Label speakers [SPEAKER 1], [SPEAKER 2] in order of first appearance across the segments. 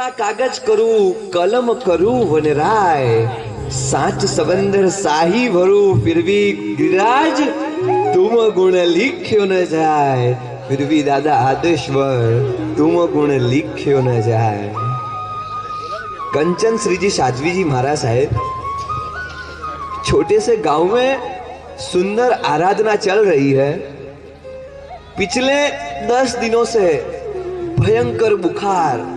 [SPEAKER 1] का कागज करूं कलम करूं वनराय, साच समंदर साही भरू फिर भी गिरिराज तुम गुण लिख्यो न जाए, फिर भी दादा आदेश्वर तुम गुण लिख्यो न जाए। कंचन श्री जी साध्वी जी महाराज साहेब छोटे से गांव में सुंदर आराधना चल रही है। पिछले 10 दिनों से भयंकर बुखार,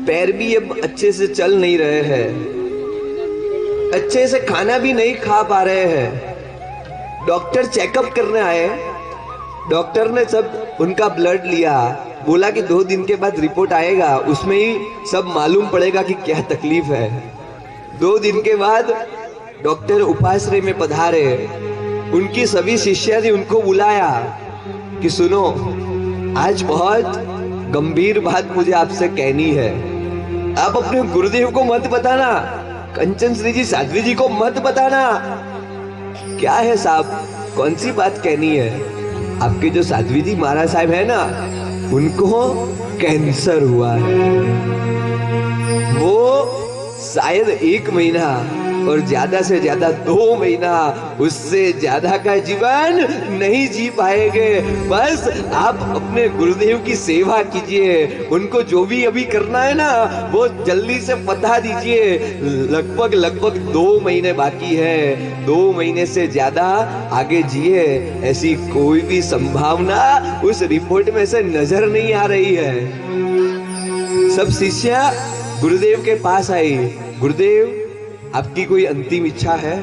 [SPEAKER 1] पैर भी अब अच्छे से चल नहीं रहे हैं, अच्छे से खाना भी नहीं खा पा रहे हैं। डॉक्टर चेकअप करने आए, डॉक्टर ने सब उनका ब्लड लिया, बोला कि 2 दिन के बाद रिपोर्ट आएगा, उसमें ही सब मालूम पड़ेगा कि क्या तकलीफ है। 2 दिन के बाद डॉक्टर उपाश्रय में पधारे, उनकी सभी शिष्या ने उनको बुलाया कि सुनो, आज बहुत गंभीर बात मुझे आपसे कहनी है, आप अपने गुरुदेव को मत बताना, कंचन श्री जी साध्वी जी को मत बताना। क्या है साहब, कौन सी बात कहनी है? आपके जो साध्वी जी महाराज साहब है ना, उनको कैंसर हुआ है। वो शायद 1 महीना और ज्यादा से ज्यादा 2 महीना, उससे ज्यादा का जीवन नहीं जी पाएंगे। बस आप अपने गुरुदेव की सेवा कीजिए, उनको जो भी अभी करना है ना वो जल्दी से बता दीजिए। लगभग 2 महीने बाकी है, 2 महीने से ज्यादा आगे जिए ऐसी कोई भी संभावना उस रिपोर्ट में से नजर नहीं आ रही है। सब शिष्य गुरुदेव के पास आई, गुरुदेव आपकी कोई अंतिम इच्छा है?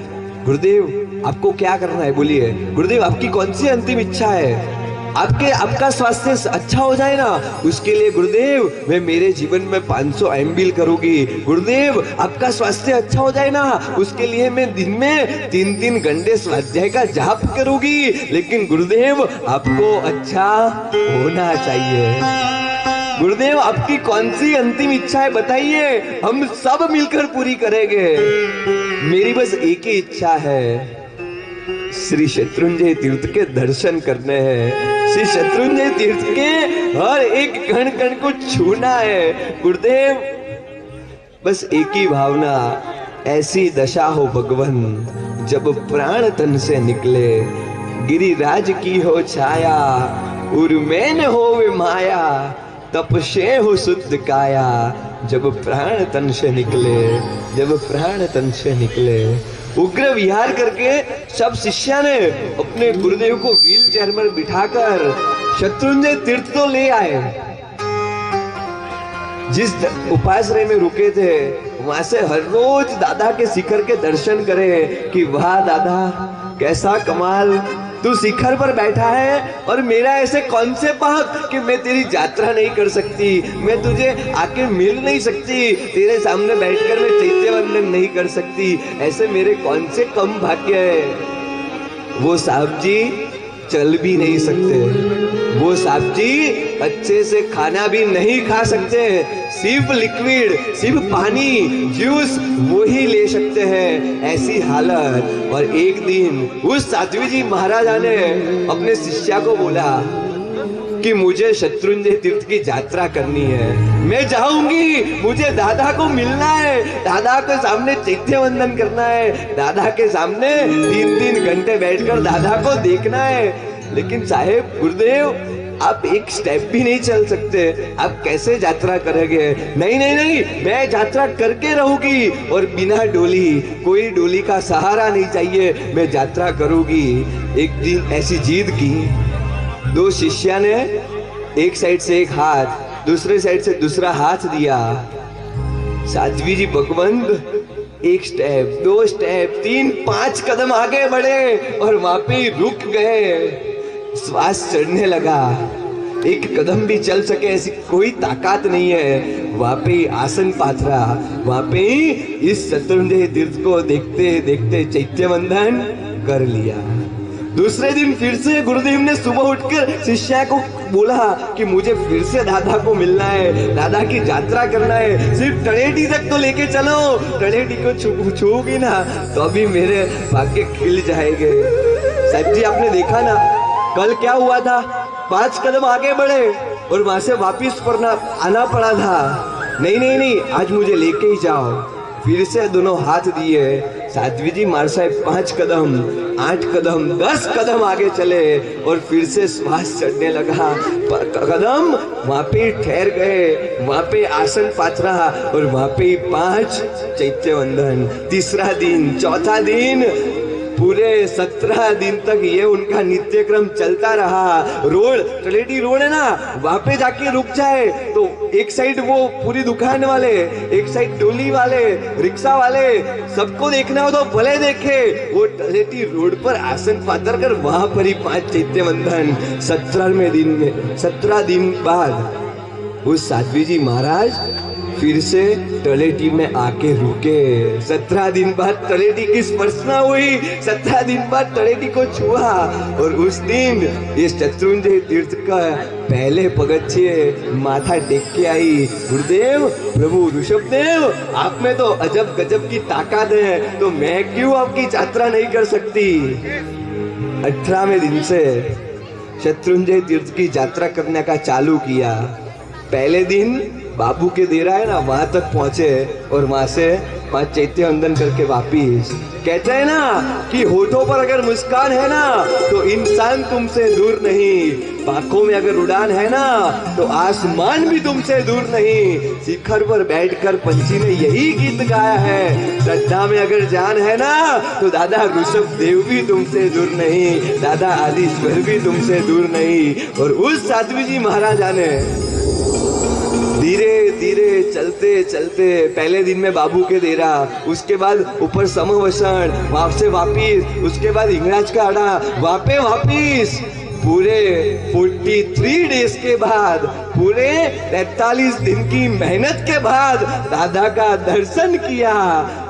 [SPEAKER 1] गुरुदेव आपको क्या करना है बोलिए। गुरुदेव आपकी कौन सी अंतिम इच्छा है? आपका स्वास्थ्य अच्छा हो जाए ना, उसके लिए गुरुदेव मैं मेरे जीवन में 500 एमबील करूंगी। गुरुदेव आपका स्वास्थ्य अच्छा हो जाए ना, उसके लिए मैं दिन में 3-3 घंटे स्वाध्याय का जाप करूंगी। लेकिन गुरुदेव आपको अच्छा होना चाहिए। गुरुदेव आपकी कौन सी अंतिम इच्छा है बताइए, हम सब मिलकर पूरी करेंगे। मेरी बस एक ही इच्छा है, श्री शत्रुंजय तीर्थ के दर्शन करने हैं, श्री शत्रुंजय तीर्थ के हर एक कण कण को छूना है। गुरुदेव बस एक ही भावना, ऐसी दशा हो भगवन जब प्राण तन से निकले, गिरिराज की हो छाया उर्मेन हो वे माया, तपशे हो शुद्ध काया जब प्राण तन से निकले, जब प्राण तन से निकले। उग्र विहार करके सब शिष्या ने अपने गुरुदेव को व्हील चेयर में बिठाकर शत्रुंजय तीर्थ तो ले आए। जिस उपाश्रय में रुके थे वहां से हर रोज दादा के शिखर के दर्शन करें कि वाह दादा कैसा कमाल, तू शिखर पर बैठा है और मेरा ऐसे कौन से पाप कि मैं तेरी यात्रा नहीं कर सकती, मैं तुझे आके मिल नहीं सकती, तेरे सामने बैठकर मैं चैत्य वंदन नहीं कर सकती, ऐसे मेरे कौन से कम भाग्य है। वो साहब जी चल भी नहीं सकते, वो साहब जी अच्छे से खाना भी नहीं खा सकते, सिर्फ लिक्विड, सिर्फ पानी, जूस वो ही ले सकते हैं, ऐसी हालत। और एक दिन उस साध्वी जी महाराजा ने अपने शिष्या को बोला कि मुझे शत्रुंजय तीर्थ की यात्रा करनी है, मैं जाऊंगी, मुझे दादा को मिलना है, दादा के सामने चैत्य वंदन करना है, दादा के सामने 3-3 घंटे बैठकर दादा को देखना है। लेकिन साहेब गुरुदेव आप एक स्टेप भी नहीं चल सकते, आप कैसे यात्रा करेंगे? नहीं नहीं नहीं, मैं यात्रा करके रहूंगी और बिना डोली, कोई डोली का सहारा नहीं चाहिए, मैं यात्रा करूंगी। एक दिन ऐसी जिद की, 2 शिष्या ने एक साइड से एक हाथ, दूसरे साइड से दूसरा हाथ दिया। साध्वी जी भगवंत 1 स्टेप, 2 स्टेप, 3-5 कदम आगे बढ़े और वहां पे रुक गए। श्वास चढ़ने लगा, 1 कदम भी चल सके ऐसी कोई ताकत नहीं है। वहां पे आसन पाथरा, वहां पे इस शत्रुंजय तीर्थ को देखते देखते चैत्य वंदन कर लिया। दूसरे दिन फिर से गुरुदेव ने सुबह उठकर शिष्या को बोला कि मुझे फिर से दादा को मिलना है, दादा की यात्रा करना है, सिर्फ तड़ेटी तक तो लेके चलो, तड़ेटी को छूगी ना तो अभी मेरे भाग्य खिल जाएंगे। साहब जी आपने देखा ना कल क्या हुआ था, 5 कदम आगे बढ़े और वहां से वापिस आना पड़ा था। नहीं नहीं नहीं, आज मुझे लेके ही जाओ। फिर से दोनों हाथ दिए। साध्वी जी महाराज साहब 5 कदम, 8 कदम, 10 कदम आगे चले और फिर से श्वास चढ़ने लगा। कदम वहां पे ठहर गए, वहां पे आसन पाथरा और वहां पे 5 चैत्य वंदन। तीसरा दिन, चौथा दिन, पूरे 17 दिन तक ये उनका नित्य क्रम चलता रहा। रोड, तलेटी रोड है ना, वहां पे जाके रुक जाए तो एक साइड वो पूरी दुकान वाले, एक साइड डोली वाले, रिक्शा वाले, सबको देखना हो तो भले देखे। वो तलेटी रोड पर आसन पातर कर वहां पर ही 5 चैत्य वंदन। 17 दिन बाद उस साध्वी जी महाराज फिर से तलेटी में आके रुके। 17 दिन बाद तलेटी की स्पर्शना हुई, 17 दिन बाद तलेटी को छुआ और उस दिन इस शत्रुंजय तीर्थ का पहले पगथिये माथा टेक के आई। गुरुदेव, प्रभु ऋषभदेव, आप में तो अजब गजब की ताकत है, तो मैं क्यों आपकी यात्रा नहीं कर सकती। 18वें दिन से शत्रुंजय तीर्थ की यात्रा करने का चालू किया। पहले दिन बाबू के डेरा है ना, वहां तक पहुंचे और वहां से 5 चैत्य वंदन करके वापिस। कहते हैं ना कि होठों पर अगर मुस्कान है ना तो इंसान तुमसे दूर नहीं, आंखों में अगर उड़ान है ना तो आसमान भी तुमसे दूर नहीं। शिखर पर बैठकर पंछी ने यही गीत गाया है। श्रद्धा में अगर जान है ना तो दादा ऋषभ देव भी तुमसे दूर नहीं, दादा आदिश्वर भी तुमसे दूर नहीं। और उस साध्वी जी महाराजा ने धीरे धीरे चलते चलते, पहले दिन में बाबू के डेरा, उसके बाद ऊपर समवसन, वहां से वापिस, उसके बाद इंगराज का अड़ा, वहां पे वापिस। पूरे 43 डेज के बाद, पूरे 43 दिन की मेहनत के बाद दादा का दर्शन किया।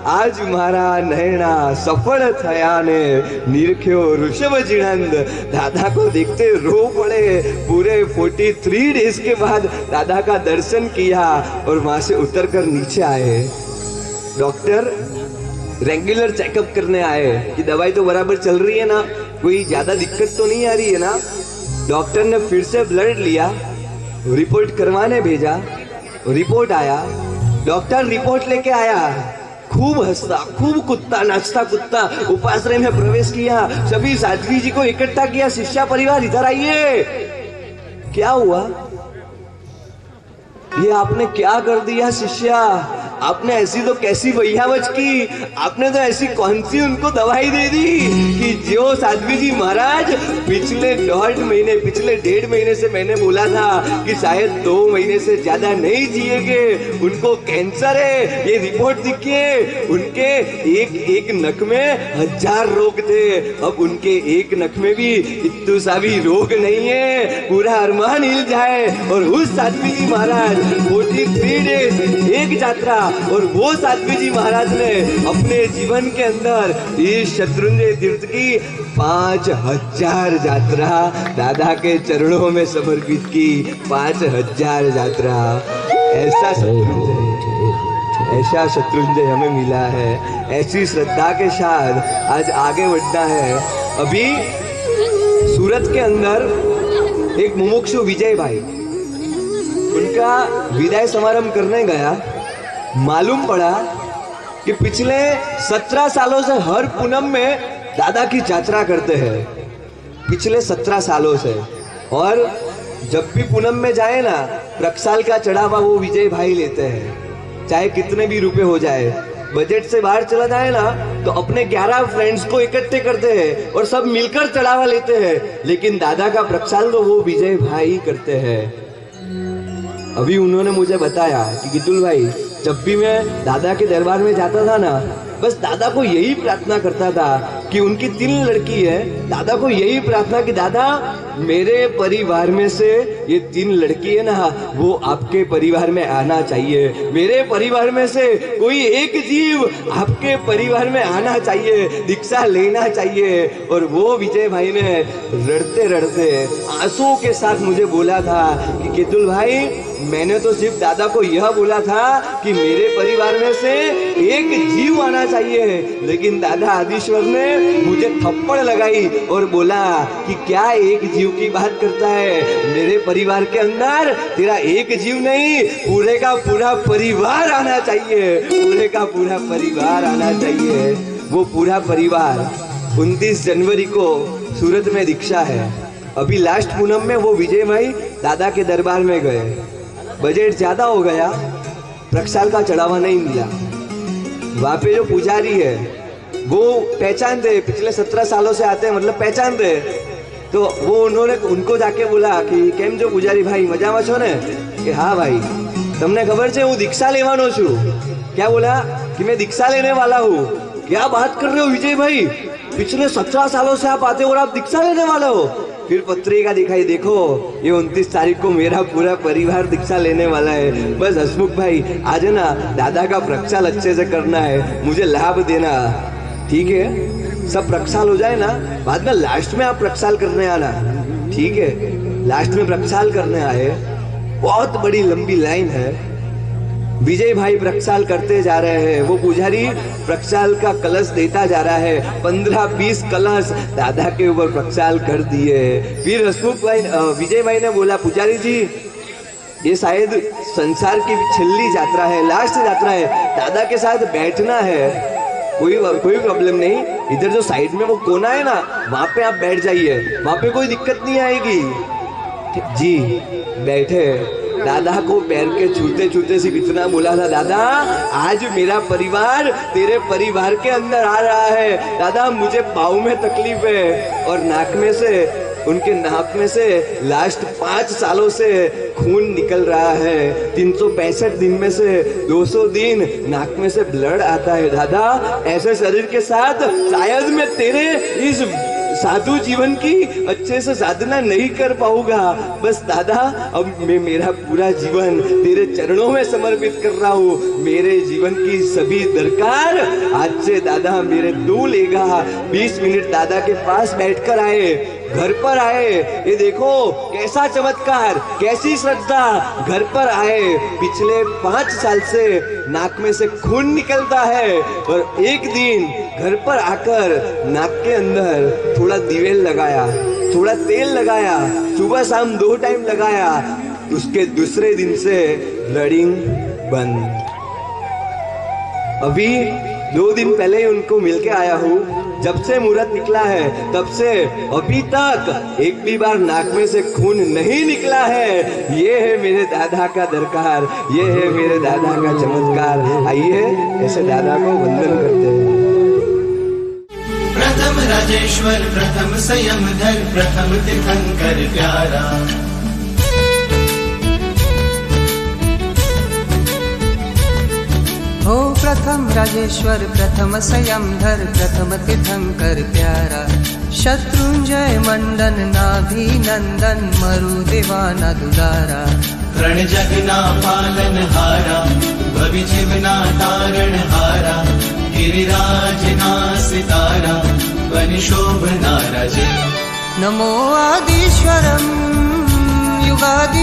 [SPEAKER 1] आज मारा नैना सफल थया ने निरख्यो ऋषभ जिणंद। दादा को देखते रो पड़े। पूरे 43 डेज के बाद दादा का दर्शन किया और वहां से उतरकर नीचे आए। डॉक्टर रेगुलर चेकअप करने आए कि दवाई तो बराबर चल रही है ना, कोई ज्यादा दिक्कत तो नहीं आ रही है ना। डॉक्टर ने फिर से ब्लड लिया, रिपोर्ट करवाने भेजा, रिपोर्ट आया। डॉक्टर रिपोर्ट लेके आया, खूब हंसता, खूब कुत्ता, नाचता कुत्ता उपाश्रय में प्रवेश किया। सभी साध्वी जी को इकट्ठा किया, शिष्या परिवार इधर आइए। क्या हुआ? ये आपने क्या कर दिया शिष्या? आपने ऐसी तो कैसी भैयावच की, आपने तो ऐसी कौन सी उनको दवाई दे दी कि जो साध्वी जी महाराज पिछले 1.5 महीने से मैंने बोला था कि शायद 2 महीने से ज्यादा नहीं जिएंगे, उनको कैंसर है। ये रिपोर्ट दिखिए, उनके एक नख में 1000 रोग थे, अब उनके एक नख में भी इतना सा भी रोग नहीं है, पूरा अरमान हिल जाए। और उस साध्वी जी महाराज 43 डेज एक यात्रा, और वो साध्वी जी महाराज ने अपने जीवन के अंदर इस शत्रुंजय तीर्थ की 5000 यात्रा दादा के चरणों में समर्पित की। 5000 यात्रा। ऐसा शत्रुंजय हमें मिला है। ऐसी श्रद्धा के साथ आज आगे बढ़ना है। अभी सूरत के अंदर एक मुमुक्षु विजय भाई, उनका विदाई समारंभ करने गया। मालूम पड़ा कि पिछले 17 सालों से हर पूनम में दादा की यात्रा करते हैं, पिछले 17 सालों से। और जब भी पूनम में जाए ना, प्रक्षाल का चढ़ावा वो विजय भाई लेते हैं, चाहे कितने भी रुपए हो जाए। बजट से बाहर चला जाए ना तो अपने 11 फ्रेंड्स को इकट्ठे करते हैं और सब मिलकर चढ़ावा लेते हैं, लेकिन दादा का प्रक्षाल तो वो विजय भाई करते हैं। अभी उन्होंने मुझे बताया कि कितुल भाई, जब भी मैं दादा के दरबार में जाता था ना, बस दादा को यही प्रार्थना करता था कि उनकी 3 लड़की है। दादा को यही प्रार्थना कि दादा मेरे परिवार में से ये 3 लड़की है ना, वो आपके परिवार में आना चाहिए। मेरे परिवार में से कोई एक जीव आपके परिवार में आना चाहिए, दीक्षा लेना चाहिए। और वो विजय भाई ने रड़ते रड़ते आंसुओं के साथ मुझे बोला था कि केतुल भाई, मैंने तो सिर्फ दादा को यह बोला था कि मेरे परिवार में से एक जीव आना चाहिए, लेकिन दादा आदिश्वर ने मुझे थप्पड़ लगाई और बोला कि क्या एक जीव की बात करता है, मेरे परिवार के अंदर तेरा एक जीव नहीं, पूरे का पूरा परिवार आना चाहिए, पूरे का पूरा परिवार आना चाहिए। वो पूरा परिवार 29 जनवरी को सूरत में दीक्षा है। अभी लास्ट पूनम में वो विजय भाई दादा के दरबार में गए, बजट ज्यादा हो गया, प्रक्षाल का चढ़ावा नहीं मिला। वहाँ पे जो पुजारी है वो पहचानते, पिछले 17 सालों से आते हैं, मतलब पहचानते, तो वो उन्होंने उनको जाके बोला कि केम जो पुजारी भाई मजाમાં છો ने? कि हाँ भाई, તમને खबर છે હું दीक्षा लेवानो છું। क्या बोला? कि मैं दीक्षा लेने वाला हूँ। क्या बात कर रहे हो विजय भाई, पिछले 17 सालों से आप आते हो और आप दीक्षा लेने वाले हो? फिर पत्रिका दिखाई, देखो ये 29 तारीख को मेरा पूरा परिवार दीक्षा लेने वाला है। बस हसमुख भाई आज है ना दादा का प्रक्षाल अच्छे से करना है, मुझे लाभ देना। ठीक है, सब प्रक्षाल हो जाए ना, बाद में लास्ट में आप प्रक्षाल करने आना। ठीक है, लास्ट में प्रक्षाल करने आए, बहुत बड़ी लंबी लाइन है। विजय भाई प्रक्षाल करते जा रहे हैं, वो पुजारी प्रक्षाल का कलश देता जा रहा है, 15-20 कलश दादा के ऊपर प्रक्षाल कर दिए। फिर हसमुख भाई विजय भाई ने बोला, पुजारी जी ये शायद संसार की छेल्ली यात्रा है, लास्ट यात्रा है, दादा के साथ बैठना है, कोई प्रॉब्लम नहीं, इधर जो साइड में वो कोना है ना वहाँ पे आप बैठ जाइए, वहाँ पे कोई दिक्कत नहीं आएगी। जी बैठे, दादा को पैर के छूते छूते सिर्फ इतना बोला था, दादा आज मेरा परिवार तेरे परिवार के अंदर आ रहा है, दादा मुझे पाँव में तकलीफ है और नाक में से, उनके नाक में से लास्ट 5 सालों से खून निकल रहा है, 365 दिन में से 200 दिन नाक में से ब्लड आता है, दादा ऐसे शरीर के साथ शायद मैं तेरे इस साधु जीवन की अच्छे से साधना नहीं कर पाऊंगा। बस दादा अब मैं मेरा पूरा जीवन तेरे चरणों में समर्पित कर रहा हूँ, मेरे जीवन की सभी दरकार आज से दादा मेरे तू लेगा। 20 मिनट दादा के पास बैठकर आए, घर पर आए, ये देखो कैसा चमत्कार, कैसी श्रद्धा, घर पर आए, पिछले 5 साल से नाक में से खून निकलता है और एक दिन घर पर आकर नाक के अंदर थोड़ा दिवेल लगाया, थोड़ा तेल लगाया, सुबह शाम 2 टाइम लगाया, उसके दूसरे दिन से ब्लडिंग बंद। अभी 2 दिन पहले उनको मिलके आया हूँ, जब से मुहूर्त निकला है तब से अभी तक एक भी बार नाक में से खून नहीं निकला है। ये है मेरे दादा का दरकार, ये है मेरे दादा का चमत्कार। आइए ऐसे दादा को वंदन करते हैं।
[SPEAKER 2] प्रथम राजेश्वर प्रथम संयमधर प्रथम तीर्थंकर प्यारा,
[SPEAKER 3] हो प्रथम राजेश्वर प्रथम संयमधर प्रथम तीर्थंकर प्यारा, शत्रुंजय मंडन नाभि नंदन मरु देवाना दुलारा,
[SPEAKER 2] रण जगना पालन हारा भवि जीवना तारण हारा, गिरिराज ना सितारा वन शोभना राजे।
[SPEAKER 3] नमो आदिश्वरम युगादि